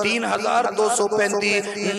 3235،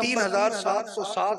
3707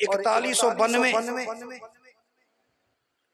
4192،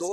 2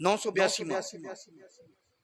982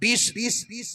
20